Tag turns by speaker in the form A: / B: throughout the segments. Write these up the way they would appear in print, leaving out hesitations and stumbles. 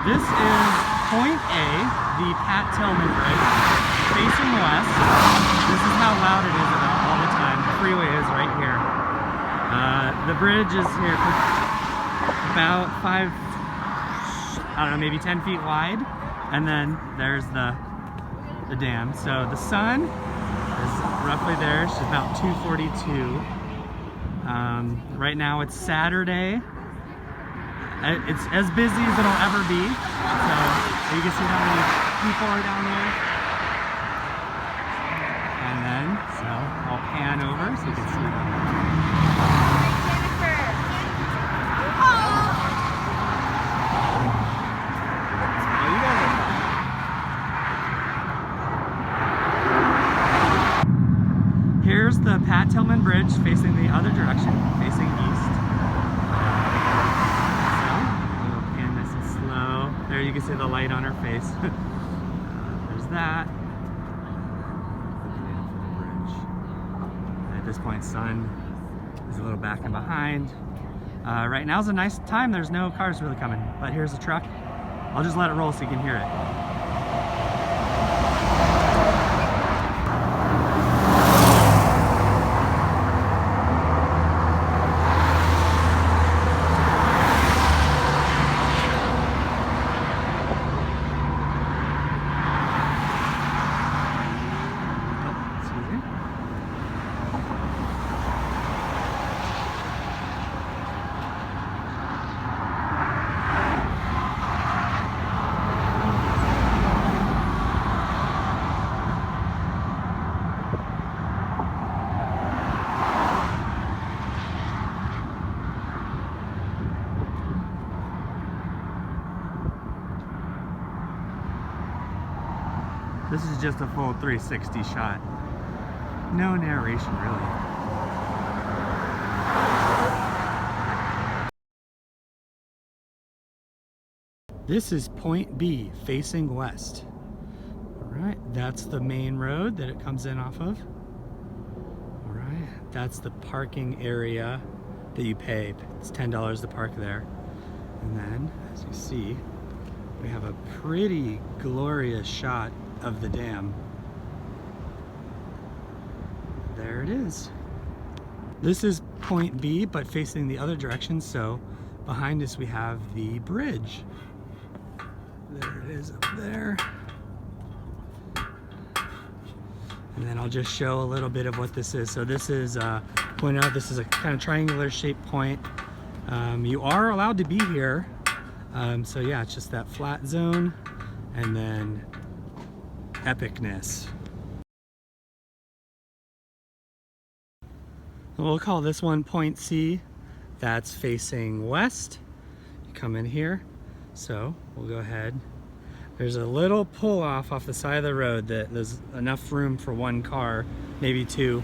A: This is point A, the Pat Tillman Bridge, facing west. This is how loud it is all the time. The freeway is right here. The bridge is here about maybe 10 feet wide. And then there's the dam. So the sun is roughly there. It's about 2:42. Right now it's Saturday. It's as busy as it'll ever be. So you can see how many people are down there. And then, so I'll pan over so you can see them. Here's the Pat Tillman Bridge facing the other direction, facing east. So, we'll pan this and slow. There you can see the light on her face. There's that. At this point, sun is a little back and behind. Right now is a nice time. There's no cars really coming, but here's a truck. I'll just let it roll so you can hear it. This is just a full 360 shot. No narration, really. This is point B, facing west. All right, that's the main road that it comes in off of. All right, that's the parking area that you paid. It's $10 to park there. And then, as you see, we have a pretty glorious shot of the dam. There it is. This is point B, but facing the other direction. So behind us we have the bridge. There it is up there. And then I'll just show a little bit of what this is. So this is, point out, this is a kind of triangular shaped point. You are allowed to be here. So yeah, it's just that flat zone and then epicness. We'll call this one point C. That's facing west. You come in here. So we'll go ahead. There's a little pull off the side of the road that there's enough room for one car, maybe two.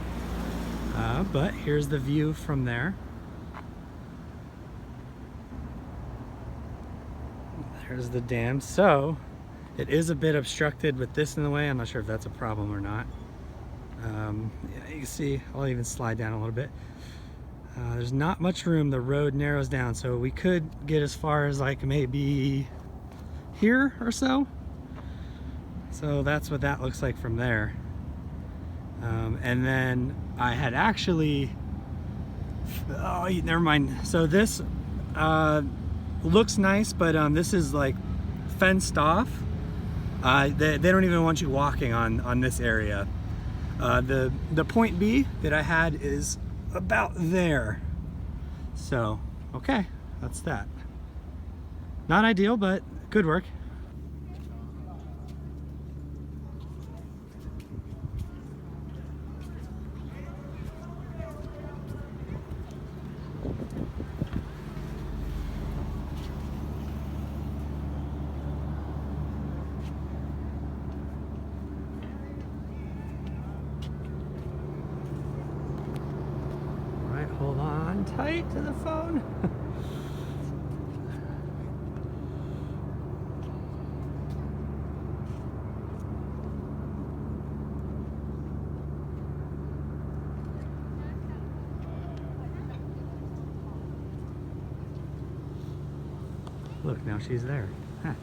A: But here's the view from there. There's the dam. So it is a bit obstructed with this in the way. I'm not sure if that's a problem or not. Yeah, you can see, I'll even slide down a little bit. There's not much room. The road narrows down, so we could get as far as like maybe here or so. So that's what that looks like from there. And then I had actually, oh, never mind. So this looks nice, but this is like fenced off. They don't even want you walking on this area. The point B that I had is about there. So, okay, that's that. Not ideal, but good work. Hold on tight to the phone. Look, now she's there. Huh.